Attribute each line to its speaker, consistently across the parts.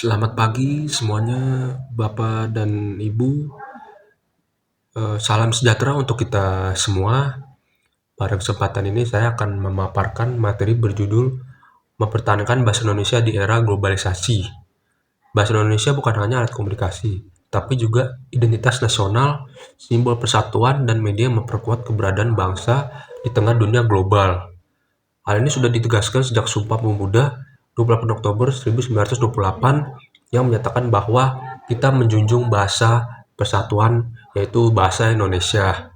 Speaker 1: Selamat pagi semuanya, Bapak dan Ibu. Salam sejahtera untuk kita semua. Pada kesempatan ini saya akan memaparkan materi berjudul Mempertahankan Bahasa Indonesia di Era Globalisasi. Bahasa Indonesia bukan hanya alat komunikasi, tapi juga identitas nasional, simbol persatuan, dan media yang memperkuat keberadaan bangsa di tengah dunia global. Hal ini sudah ditegaskan sejak Sumpah Pemuda 28 Oktober 1928 yang menyatakan bahwa kita menjunjung bahasa persatuan, yaitu bahasa Indonesia.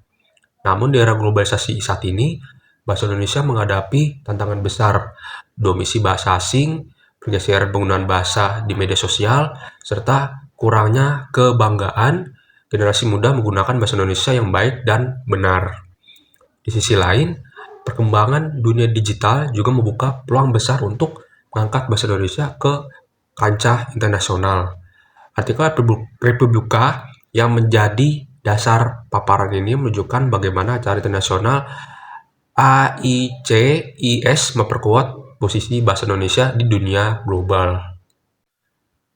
Speaker 1: Namun di era globalisasi saat ini, bahasa Indonesia menghadapi tantangan besar, domisi bahasa asing, pergeseran penggunaan bahasa di media sosial, serta kurangnya kebanggaan generasi muda menggunakan bahasa Indonesia yang baik dan benar. Di sisi lain, perkembangan dunia digital juga membuka peluang besar untuk mengangkat bahasa Indonesia ke kancah internasional. Artikel Republika yang menjadi dasar paparan ini menunjukkan bagaimana acara internasional AICIS memperkuat posisi bahasa Indonesia di dunia global.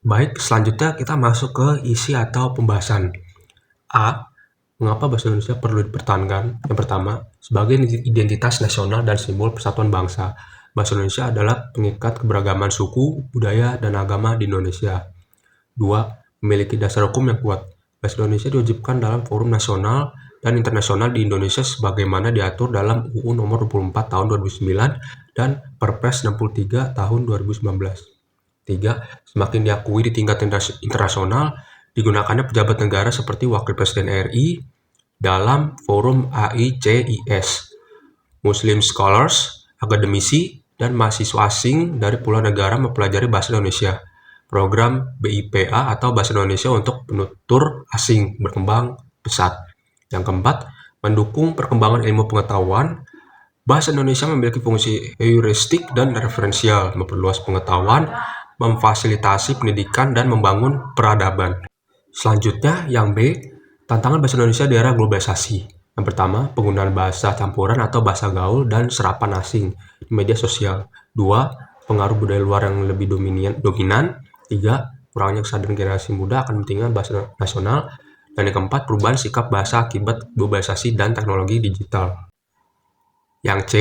Speaker 1: Baik, selanjutnya kita masuk ke isi atau pembahasan. A. Mengapa bahasa Indonesia perlu dipertahankan? Yang pertama, sebagai identitas nasional dan simbol persatuan bangsa. Bahasa Indonesia adalah pengikat keberagaman suku, budaya, dan agama di Indonesia. 2. Memiliki dasar hukum yang kuat. Bahasa Indonesia diwajibkan dalam forum nasional dan internasional di Indonesia sebagaimana diatur dalam UU Nomor 24 Tahun 2009 dan Perpres 63 Tahun 2019. 3. Semakin diakui di tingkat internasional, digunakannya pejabat negara seperti Wakil Presiden RI dalam forum AICIS, Muslim scholars, akademisi, dan mahasiswa asing dari puluhan negara mempelajari bahasa Indonesia. Program BIPA atau Bahasa Indonesia untuk Penutur Asing berkembang pesat. Yang keempat, mendukung perkembangan ilmu pengetahuan. Bahasa Indonesia memiliki fungsi heuristik dan referensial, memperluas pengetahuan, memfasilitasi pendidikan, dan membangun peradaban. Selanjutnya, yang B, tantangan bahasa Indonesia di era globalisasi. Yang pertama, penggunaan bahasa campuran atau bahasa gaul dan serapan asing di media sosial. 2. Pengaruh budaya luar yang lebih dominan. 3. Kurangnya kesadaran generasi muda akan pentingnya bahasa nasional. Dan yang keempat, perubahan sikap bahasa akibat globalisasi dan teknologi digital. Yang C,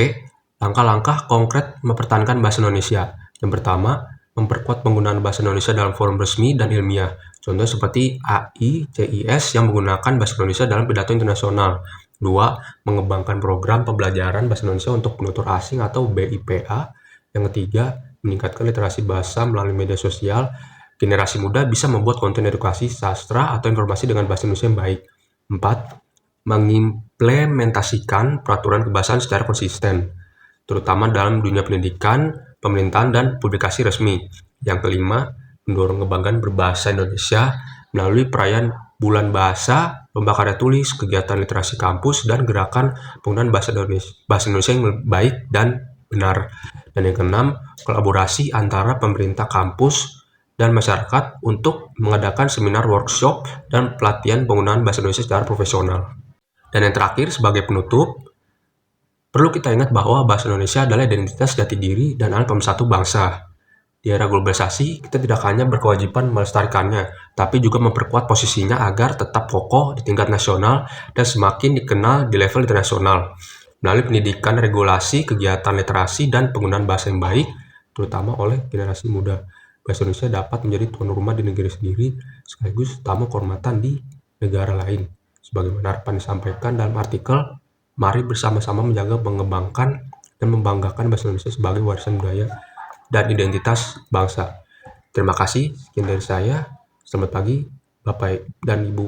Speaker 1: langkah-langkah konkret mempertahankan bahasa Indonesia. Yang pertama, memperkuat penggunaan bahasa Indonesia dalam forum resmi dan ilmiah. Contoh seperti AICIS yang menggunakan bahasa Indonesia dalam pidato internasional. 2. Mengembangkan program pembelajaran bahasa Indonesia untuk penutur asing atau BIPA. Yang ketiga, meningkatkan literasi bahasa melalui media sosial. Generasi muda bisa membuat konten edukasi, sastra, atau informasi dengan bahasa Indonesia yang baik. 4. Mengimplementasikan peraturan kebahasaan secara konsisten, terutama dalam dunia pendidikan, pemerintahan, dan publikasi resmi. Yang kelima, mendorong kebanggaan berbahasa Indonesia melalui perayaan Bulan Bahasa, lomba karya tulis, kegiatan literasi kampus, dan gerakan penggunaan bahasa Indonesia yang baik dan benar. Dan yang keenam, kolaborasi antara pemerintah kampus dan masyarakat untuk mengadakan seminar, workshop, dan pelatihan penggunaan bahasa Indonesia secara profesional. Dan yang terakhir, sebagai penutup, perlu kita ingat bahwa bahasa Indonesia adalah identitas jati diri dan alat pemersatu bangsa. Di era globalisasi, kita tidak hanya berkewajiban melestarikannya, tapi juga memperkuat posisinya agar tetap kokoh di tingkat nasional dan semakin dikenal di level internasional. Melalui pendidikan, regulasi, kegiatan literasi, dan penggunaan bahasa yang baik, terutama oleh generasi muda, bahasa Indonesia dapat menjadi tuan rumah di negeri sendiri, sekaligus tamu kehormatan di negara lain. Sebagaimana harapan disampaikan dalam artikel, mari bersama-sama menjaga, mengembangkan, dan membanggakan bahasa Indonesia sebagai warisan budaya dan identitas bangsa. Terima kasih, sekian dari saya. Selamat pagi, Bapak dan Ibu.